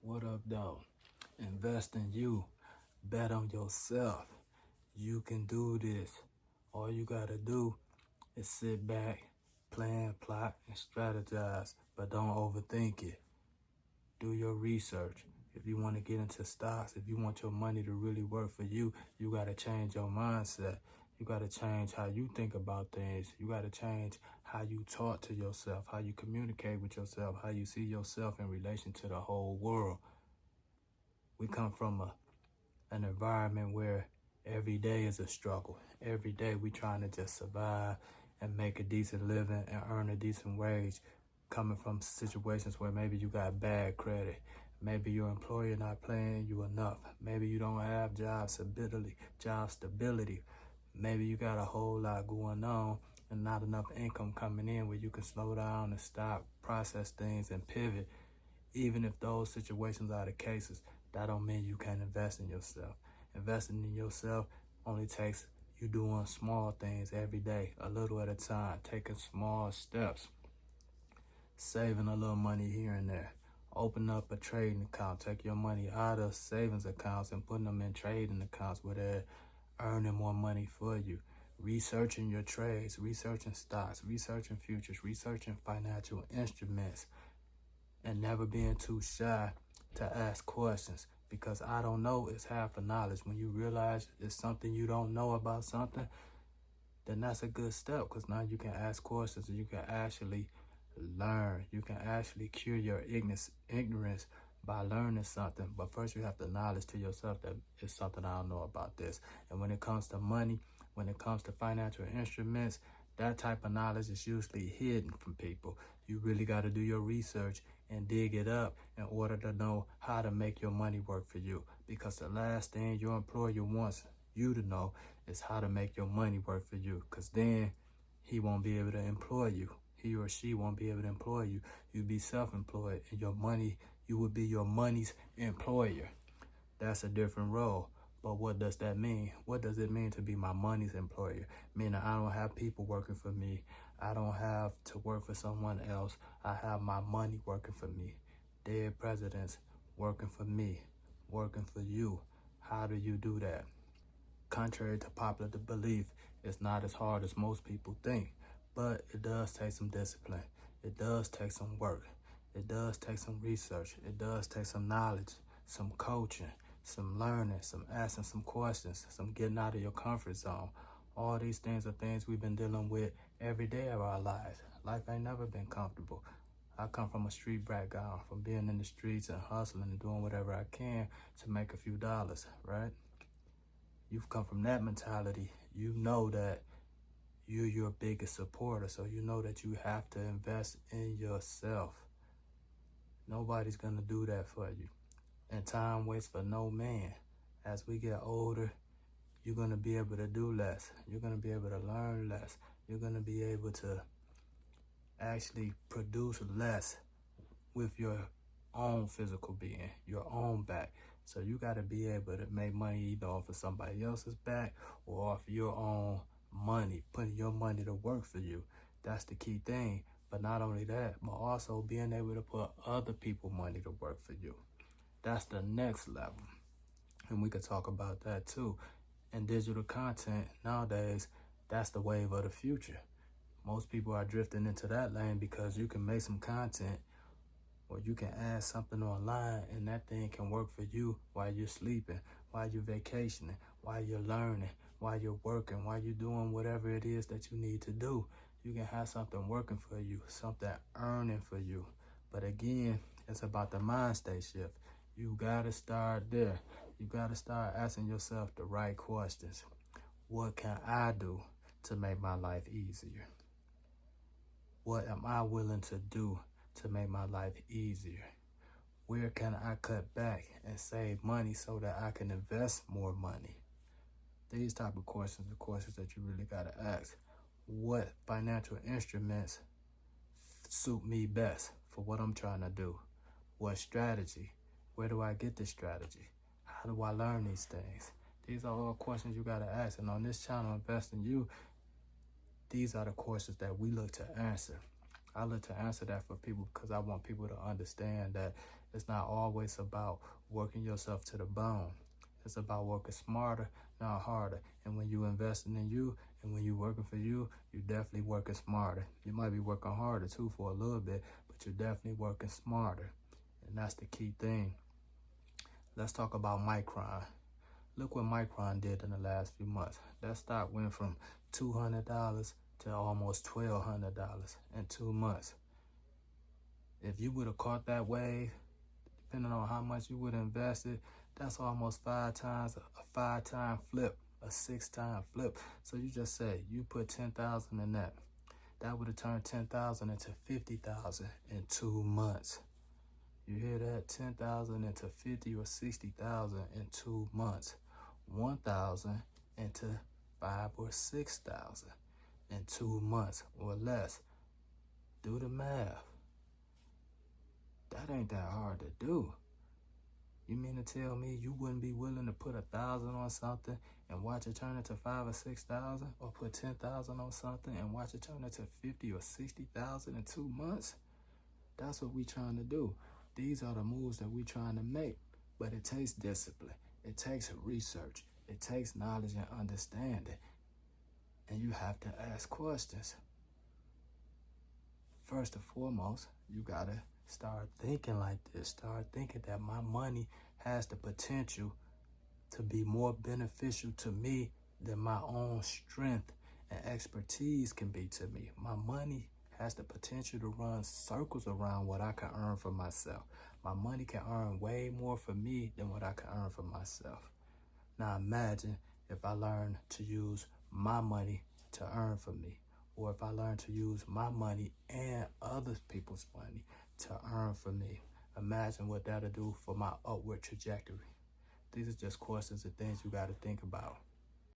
What up, though? Invest in you. Bet on yourself. You can do this. All you gotta do is sit back, plan, plot, and strategize, but don't overthink it. Do your research. If you want to get into stocks, if you want your money to really work for you, you gotta change your mindset. You gotta change how you think about things. You gotta change how you talk to yourself, how you communicate with yourself, how you see yourself in relation to the whole world. We come from an environment where every day is a struggle. Every day we trying to just survive and make a decent living and earn a decent wage, coming from situations where maybe you got bad credit. Maybe your employer not paying you enough. Maybe you don't have job stability. Maybe you got a whole lot going on and not enough income coming in where you can slow down and stop, process things, and pivot. Even if those situations are the cases, that don't mean you can't invest in yourself. Investing in yourself only takes you doing small things every day, a little at a time, taking small steps, saving a little money here and there. Open up a trading account, take your money out of savings accounts and putting them in trading accounts where they're earning more money for you. Researching your trades, researching stocks, researching futures, researching financial instruments, and never being too shy to ask questions, because I don't know is half of knowledge. When you realize it's something you don't know about something, then that's a good step, because now you can ask questions and you can actually learn. You can actually cure your ignorance by learning something. But first you have to knowledge to yourself that it's something I don't know about this. And when it comes to money, when it comes to financial instruments, that type of knowledge is usually hidden from people. You really got to do your research and dig it up in order to know how to make your money work for you. Because the last thing your employer wants you to know is how to make your money work for you. Because then he won't be able to employ you. He or she won't be able to employ you. You'll be self-employed, and you would be your money's employer. That's a different role. But what does that mean? What does it mean to be my money's employer? Meaning I don't have people working for me. I don't have to work for someone else. I have my money working for me. Dead presidents working for me, working for you. How do you do that? Contrary to popular belief, it's not as hard as most people think, but it does take some discipline. It does take some work. It does take some research. It does take some knowledge, some coaching, some learning, some asking some questions, some getting out of your comfort zone. All these things are things we've been dealing with every day of our lives. Life ain't never been comfortable. I come from a street background, from being in the streets and hustling and doing whatever I can to make a few dollars, right? You've come from that mentality. You know that you're your biggest supporter, so you know that you have to invest in yourself. Nobody's going to do that for you. And time waits for no man. As we get older, you're going to be able to do less. You're going to be able to learn less. You're going to be able to actually produce less with your own physical being, your own back. So you got to be able to make money either off of somebody else's back or off your own money, putting your money to work for you. That's the key thing. But not only that, but also being able to put other people's money to work for you. That's the next level. And we could talk about that too. And digital content nowadays, that's the wave of the future. Most people are drifting into that lane because you can make some content or you can add something online and that thing can work for you while you're sleeping, while you're vacationing, while you're learning, while you're working, while you're doing whatever it is that you need to do. You can have something working for you, something earning for you. But again, it's about the mind state shift. You gotta start there. You gotta start asking yourself the right questions. What can I do to make my life easier? What am I willing to do to make my life easier? Where can I cut back and save money so that I can invest more money? These type of questions are questions that you really got to ask. What financial instruments suit me best for what I'm trying to do? What strategy? Where do I get this strategy? How do I learn these things? These are all questions you got to ask. And on this channel, Invest in You, these are the questions that we look to answer. I look to answer that for people because I want people to understand that It's not always about working yourself to the bone. It's about working smarter, not harder. And when you investing in you and when you working for you, you definitely working smarter. You might be working harder too for a little bit, but you're definitely working smarter. And that's the key thing. Let's talk about Micron. Look what Micron did in the last few months. That stock went from $200 to almost $1,200 in 2 months. If you would have caught that wave, depending on how much you would have invested, that's almost 5 times, a 5-time flip, a 6-time flip. So you just say you put 10,000 in that. That would have turned 10,000 into 50,000 in 2 months. You hear that? 10,000 into 50 or 60,000 in 2 months. 1,000 into 5 or 6,000 in 2 months or less. Do the math. That ain't that hard to do. You mean to tell me you wouldn't be willing to put 1,000 on something and watch it turn into 5 or 6,000, or put 10,000 on something and watch it turn into 50 or 60,000 in 2 months? That's what we trying to do. These are the moves that we trying to make, but it takes discipline. It takes research. It takes knowledge and understanding. And you have to ask questions. First and foremost, you gotta start thinking like this. Start thinking that my money has the potential to be more beneficial to me than my own strength and expertise can be to me. My money has the potential to run circles around what I can earn for myself. My money can earn way more for me than what I can earn for myself. Now imagine if I learn to use my money to earn for me, or if I learn to use my money and other people's money to earn for me. Imagine what that'll do for my upward trajectory. These are just questions and things you got to think about.